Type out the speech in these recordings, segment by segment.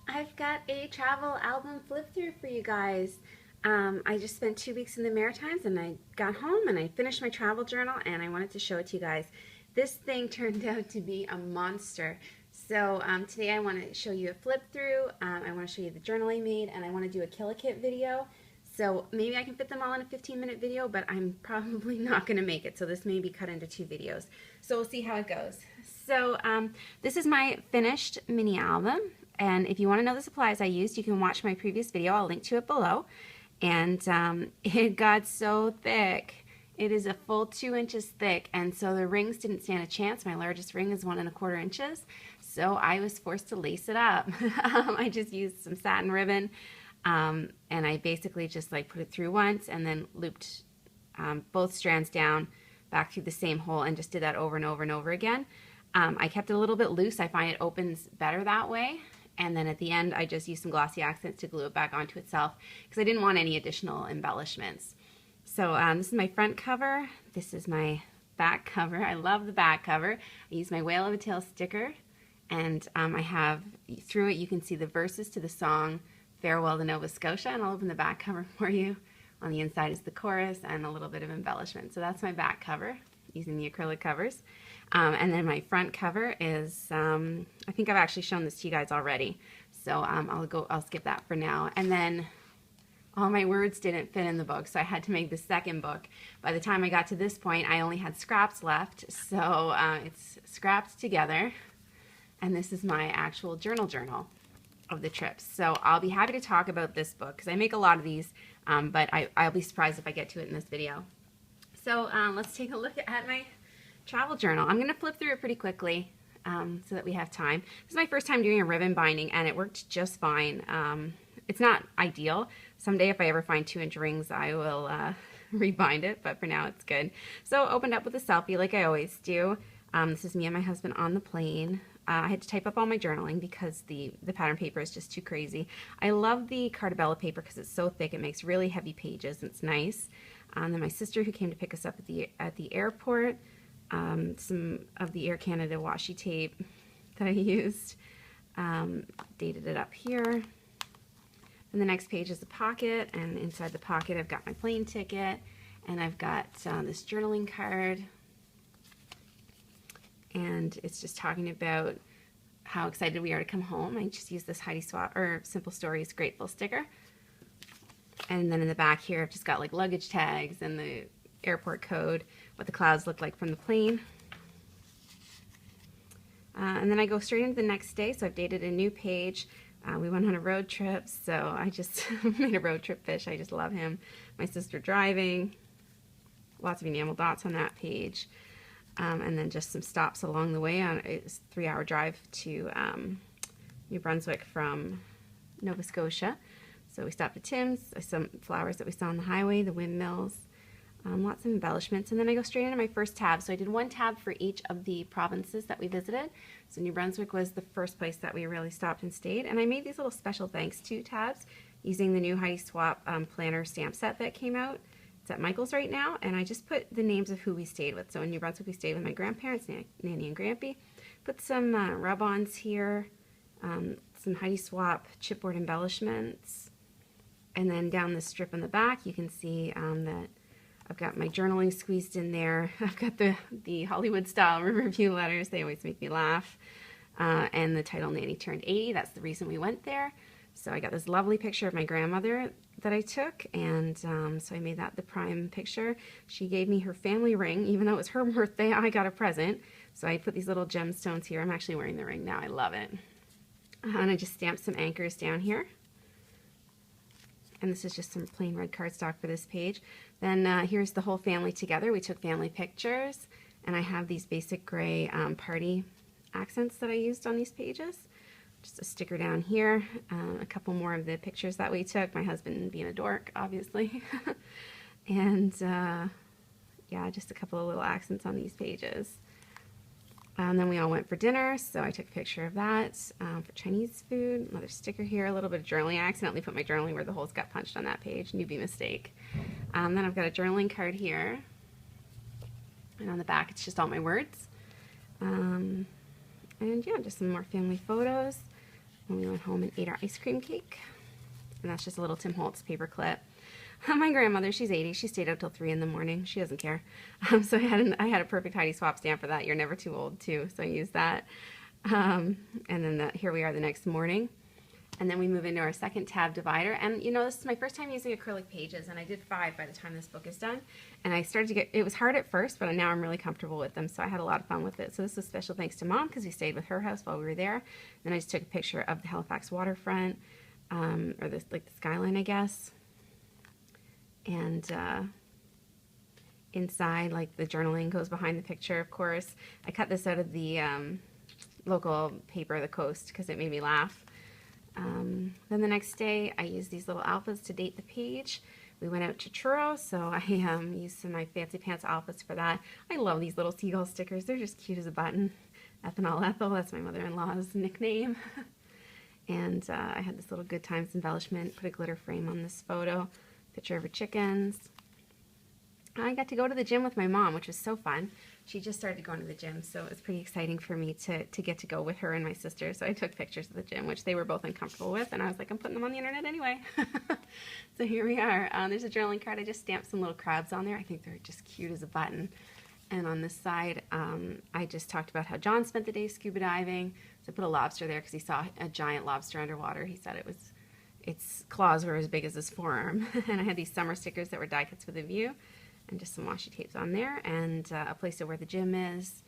I've got a travel album flip through for you guys. I just spent 2 weeks in the Maritimes and I got home and I finished my travel journal and I wanted to show it to you guys. This thing turned out to be a monster. So today I want to show you a flip through, I want to show you the journal I made, and I want to do a kill a kit video. So maybe I can fit them all in a 15-minute video, but I'm probably not going to make it. So this may be cut into 2 videos. So we'll see how it goes. So this is my finished mini album. And if you want to know the supplies I used, you can watch my previous video. I'll link to it below. And it got so thick. It is a full 2 inches thick, and so the rings didn't stand a chance. My largest ring is 1¼ inches, so I was forced to lace it up. I just used some satin ribbon, and I basically just like put it through once and then looped both strands down back through the same hole and just did that over and over and over again. I kept it a little bit loose. I find it opens better that way. And then at the end, I just used some glossy accents to glue it back onto itself because I didn't want any additional embellishments. So this is my front cover. This is my back cover. I love the back cover. I use my Whale of a Tale sticker, and I have, through it you can see the verses to the song Farewell to Nova Scotia, and I'll open the back cover for you. On the inside is the chorus and a little bit of embellishment. So that's my back cover using the acrylic covers. And then my front cover is, I think I've actually shown this to you guys already, so I'll skip that for now. And then all my words didn't fit in the book, so I had to make the second book. By the time I got to this point, I only had scraps left, so it's scrapped together. And this is my actual journal of the trips. So I'll be happy to talk about this book because I make a lot of these, but I'll be surprised if I get to it in this video. So let's take a look at my travel journal. I'm going to flip through it pretty quickly so that we have time. This is my first time doing a ribbon binding, and it worked just fine. It's not ideal. Someday if I ever find 2-inch rings, I will rebind it, but for now it's good. So opened up with a selfie like I always do. This is me and my husband on the plane. I had to type up all my journaling because the pattern paper is just too crazy. I love the Carta Bella paper because it's so thick. It makes really heavy pages. It's nice. Then my sister who came to pick us up at the airport. Some of the Air Canada washi tape that I used. Dated it up here. And the next page is the pocket, and inside the pocket I've got my plane ticket, and I've got this journaling card, and it's just talking about how excited we are to come home. I just used this Heidi Swap or Simple Stories Grateful sticker. And then in the back here I've just got like luggage tags and the airport code, what the clouds look like from the plane. And then I go straight into the next day, so I've dated a new page. We went on a road trip, so I just made a road trip fish. I just love him. My sister driving. Lots of enamel dots on that page. And then just some stops along the way. It's a 3-hour drive to New Brunswick from Nova Scotia. So we stopped at Tim's. Some flowers that we saw on the highway, the windmills. Lots of embellishments, and then I go straight into my first tab. So I did 1 tab for each of the provinces that we visited. So New Brunswick was the first place that we really stopped and stayed, and I made these little special thanks to tabs using the new Heidi Swap planner stamp set that came out. It's at Michael's right now, and I just put the names of who we stayed with. So in New Brunswick we stayed with my grandparents, Nanny and Grampy. Put some rub-ons here, some Heidi Swap chipboard embellishments, and then down the strip in the back you can see that I've got my journaling squeezed in there. I've got the Hollywood style review letters. They always make me laugh. And the title Nanny Turned 80. That's the reason we went there. So I got this lovely picture of my grandmother that I took, and so I made that the prime picture. She gave me her family ring. Even though it was her birthday, I got a present. So I put these little gemstones here. I'm actually wearing the ring now. I love it. And I just stamped some anchors down here. And this is just some plain red cardstock for this page. Then here's the whole family together. We took family pictures, and I have these basic gray party accents that I used on these pages. Just a sticker down here, a couple more of the pictures that we took, my husband being a dork, obviously. And yeah, just a couple of little accents on these pages. And then we all went for dinner, so I took a picture of that for Chinese food. Another sticker here, a little bit of journaling. I accidentally put my journaling where the holes got punched on that page. Newbie mistake. Then I've got a journaling card here. And on the back, it's just all my words. And yeah, just some more family photos. when we went home and ate our ice cream cake. And that's just a little Tim Holtz paper clip. My grandmother, she's 80. She stayed up till 3 in the morning. She doesn't care. So I had a perfect Heidi Swap stamp for that. You're never too old, too. So I used that. And then here we are the next morning. And then we move into our second tab divider. And you know, this is my first time using acrylic pages, and I did 5 by the time this book is done. And I started to get, it was hard at first, but now I'm really comfortable with them. So I had a lot of fun with it. So this was special thanks to Mom, because we stayed with her house while we were there. Then I just took a picture of the Halifax waterfront, or this, like the skyline, I guess. And inside, like the journaling goes behind the picture, of course. I cut this out of the local paper, The Coast, because it made me laugh. Then the next day, I used these little alphas to date the page. We went out to Truro, so I used some of my Fancy Pants alphas for that. I love these little seagull stickers. They're just cute as a button. Ethanol Ethel, that's my mother-in-law's nickname. And I had this little Good Times embellishment, put a glitter frame on this photo, picture of her chickens. I got to go to the gym with my mom, which was so fun. She just started going to the gym, so it was pretty exciting for me to get to go with her and my sister. So I took pictures of the gym, which they were both uncomfortable with, and I was like, I'm putting them on the internet anyway. So here we are. There's a journaling card. I just stamped some little crabs on there. I think they're just cute as a button. And on this side, I just talked about how John spent the day scuba diving. So I put a lobster there because he saw a giant lobster underwater. He said its claws were as big as his forearm. And I had these summer stickers that were die cuts with a view. And just some washi tapes on there, and a place to where the gym is.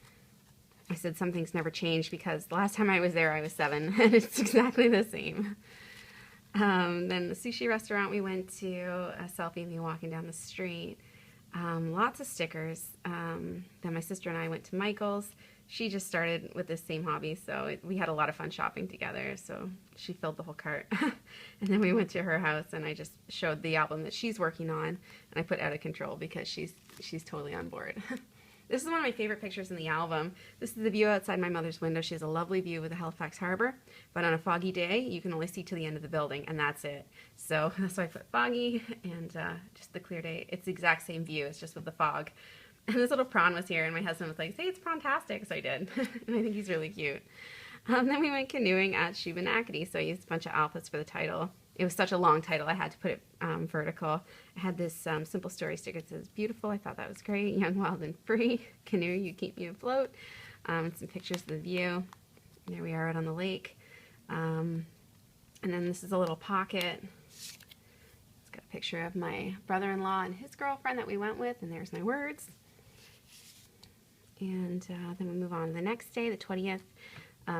I said some things never change because the last time I was there I was 7, and it's exactly the same. Then the sushi restaurant we went to, a selfie of me walking down the street. Lots of stickers. Then my sister and I went to Michael's. She just started with this same hobby, so we had a lot of fun shopping together, so she filled the whole cart. And then we went to her house, and I just showed the album that she's working on, and I put Out of Control because she's totally on board. This is one of my favorite pictures in the album. This is the view outside my mother's window. She has a lovely view of the Halifax Harbor, but on a foggy day, you can only see to the end of the building, and that's it. So that's why I put foggy, and just the clear day. It's the exact same view, it's just with the fog. And this little prawn was here, and my husband was like, say it's prawn-tastic, so I did. And I think he's really cute. Then we went canoeing at Shubenacadie, so I used a bunch of alphas for the title. It was such a long title, I had to put it vertical. I had this simple story sticker that says, beautiful, I thought that was great, young, wild, and free. Canoe, you keep me afloat. Some pictures of the view. There we are out on the lake. And then this is a little pocket. It's got a picture of my brother-in-law and his girlfriend that we went with, and there's my words. And then we move on to the next day, the 20th,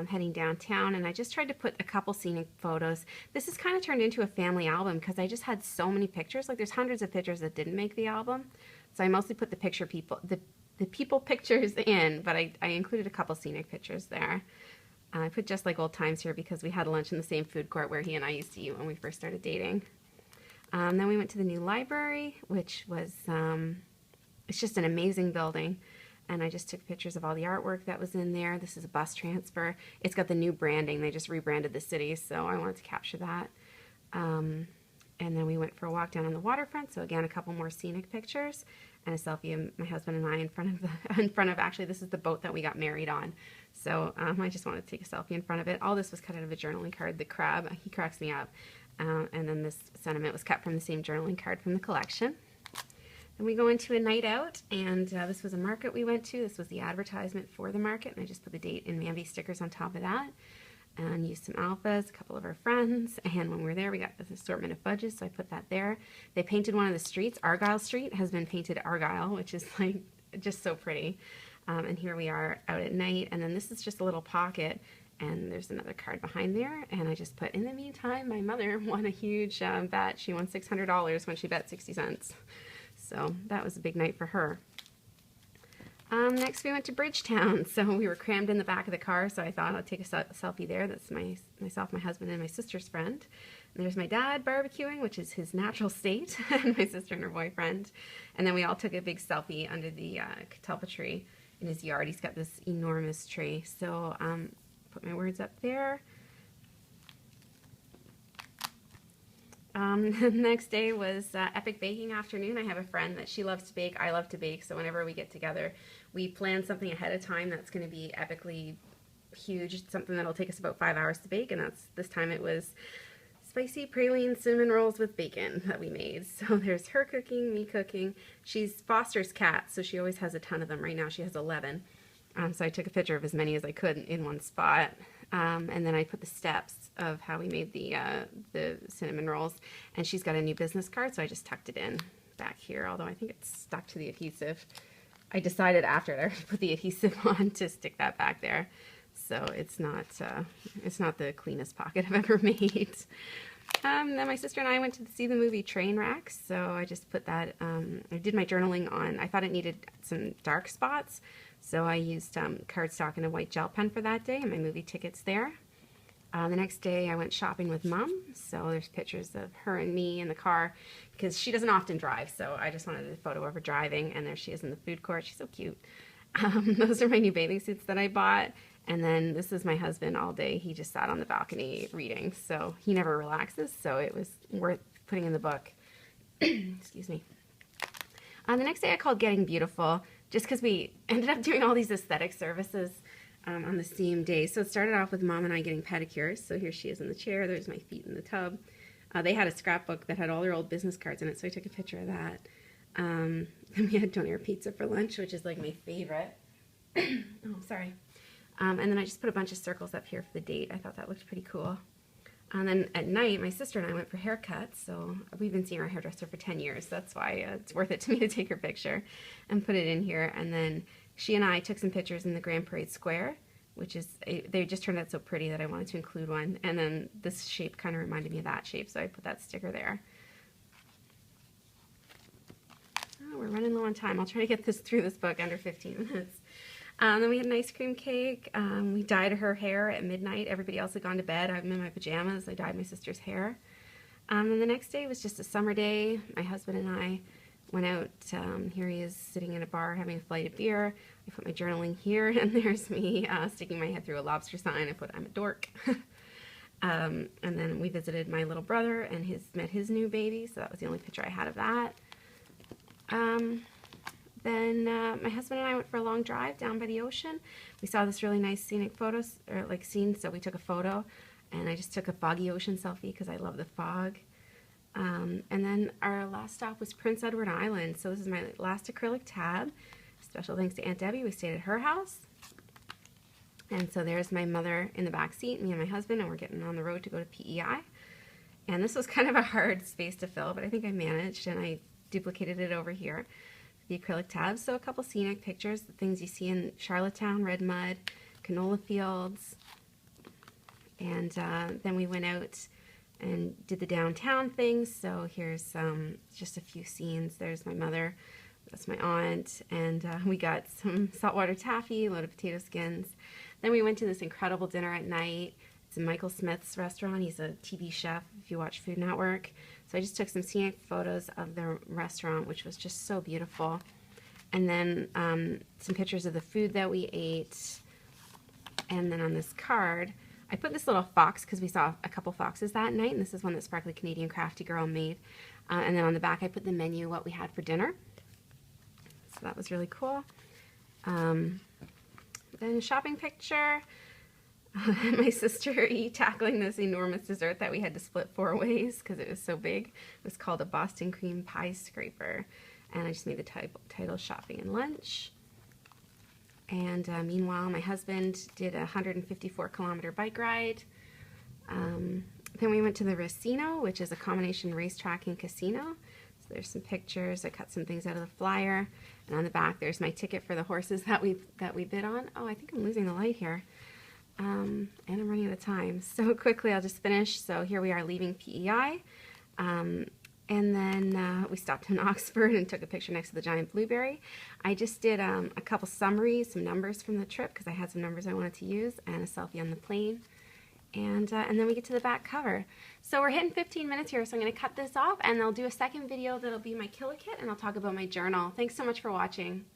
heading downtown, and I just tried to put a couple scenic photos. This has kind of turned into a family album because I just had so many pictures. Like there's hundreds of pictures that didn't make the album, so I mostly put the people pictures in, but I included a couple scenic pictures there. I put Just Like Old Times here because we had lunch in the same food court where he and I used to eat when we first started dating. Then we went to the new library, which was it's just an amazing building. And I just took pictures of all the artwork that was in there. This is a bus transfer. It's got the new branding. They just rebranded the city, so I wanted to capture that. And then we went for a walk down on the waterfront. So again, a couple more scenic pictures and a selfie of my husband and I in front of actually, this is the boat that we got married on. So I just wanted to take a selfie in front of it. All this was cut out of a journaling card. The crab, he cracks me up. And then this sentiment was cut from the same journaling card from the collection. And we go into a night out, and this was a market we went to. This was the advertisement for the market, and I just put the date and Mamby stickers on top of that, and used some alphas, a couple of our friends, and when we were there, we got this assortment of fudges, so I put that there. They painted one of the streets. Argyle Street has been painted Argyle, which is like just so pretty. And here we are out at night, and then this is just a little pocket, and there's another card behind there, and I just put, in the meantime, my mother won a huge bet. She won $600 when she bet 60 cents. So that was a big night for her. Next we went to Bridgetown. So we were crammed in the back of the car, so I thought I'd take a selfie there. That's myself, my husband, and my sister's friend. And there's my dad barbecuing, which is his natural state, and my sister and her boyfriend. And then we all took a big selfie under the catalpa tree in his yard. He's got this enormous tree. So put my words up there. The next day was epic baking afternoon. I have a friend that she loves to bake. I love to bake, so whenever we get together, we plan something ahead of time that's going to be epically huge, something that'll take us about 5 hours to bake, and this time it was spicy praline cinnamon rolls with bacon that we made. So there's her cooking, me cooking. She's Foster's cat, so she always has a ton of them. Right now she has 11. So I took a picture of as many as I could in one spot. And then I put the steps of how we made the cinnamon rolls. And she's got a new business card, so I just tucked it in back here, although I think it's stuck to the adhesive. I decided after I put the adhesive on to stick that back there. So it's not the cleanest pocket I've ever made. Then my sister and I went to see the movie Trainwreck, so I just put that, I did my journaling on, I thought it needed some dark spots, so I used cardstock and a white gel pen for that day, and my movie tickets there. The next day I went shopping with Mom, so there's pictures of her and me in the car, because she doesn't often drive, so I just wanted a photo of her driving, and there she is in the food court. She's so cute. Those are my new bathing suits that I bought. And then this is my husband all day. He just sat on the balcony reading, so he never relaxes, so it was worth putting in the book. Excuse me. The next day I called Getting Beautiful, just because we ended up doing all these aesthetic services on the same day. So it started off with Mom and I getting pedicures. So here she is in the chair. There's my feet in the tub. They had a scrapbook that had all their old business cards in it, so I took a picture of that. Then we had donair pizza for lunch, which is like my favorite. Oh, sorry. And then I just put a bunch of circles up here for the date. I thought that looked pretty cool. And then at night, my sister and I went for haircuts. So we've been seeing our hairdresser for 10 years. That's why it's worth it to me to take her picture and put it in here. And then she and I took some pictures in the Grand Parade Square, which is, they just turned out so pretty that I wanted to include one. And then this shape kind of reminded me of that shape, so I put that sticker there. Oh, we're running low on time. I'll try to get through this book under 15 minutes. Then we had an ice cream cake. We dyed her hair at midnight. Everybody else had gone to bed. I'm in my pajamas. I dyed my sister's hair. And the next day was just a summer day. My husband and I went out. Here he is sitting in a bar having a flight of beer. I put my journaling here, and there's me sticking my head through a lobster sign. I put, "I'm a dork." And then we visited my little brother and met his new baby, so that was the only picture I had of that. Then my husband and I went for a long drive down by the ocean. We saw this really nice scenic scene, so we took a photo, and I just took a foggy ocean selfie because I love the fog. And then our last stop was Prince Edward Island, so this is my last acrylic tab. Special thanks to Aunt Debbie. We stayed at her house. And so there's my mother in the back seat, me and my husband, and we're getting on the road to go to PEI. And this was kind of a hard space to fill, but I think I managed, and I duplicated it over here. The acrylic tabs, so a couple scenic pictures, the things you see in Charlottetown, red mud, canola fields, and then we went out and did the downtown things. So here's just a few scenes. There's my mother, that's my aunt, and we got some saltwater taffy, a load of potato skins. Then we went to this incredible dinner at night. It's in Michael Smith's restaurant. He's a TV chef if you watch Food Network. So I just took some scenic photos of the restaurant, which was just so beautiful. And then some pictures of the food that we ate. And then on this card, I put this little fox because we saw a couple foxes that night, and this is one that Sparkly Canadian Crafty Girl made. And then on the back, I put the menu, what we had for dinner. So that was really cool. Then a shopping picture. My sister tackling this enormous dessert that we had to split 4 ways because it was so big. It was called a Boston cream pie scraper, and I just made the title Shopping and Lunch. And meanwhile, my husband did a 154-kilometer bike ride. Then we went to the Racino, which is a combination racetrack and casino. So there's some pictures. I cut some things out of the flyer, and on the back there's my ticket for the horses that we bid on. Oh, I think I'm losing the light here. And I'm running out of time. So quickly, I'll just finish. So here we are leaving PEI. And then we stopped in Oxford and took a picture next to the giant blueberry. I just did a couple summaries, some numbers from the trip, because I had some numbers I wanted to use, and a selfie on the plane. And then we get to the back cover. So we're hitting 15 minutes here, so I'm going to cut this off, and I'll do a second video that'll be my Kill-A-Kit, and I'll talk about my journal. Thanks so much for watching.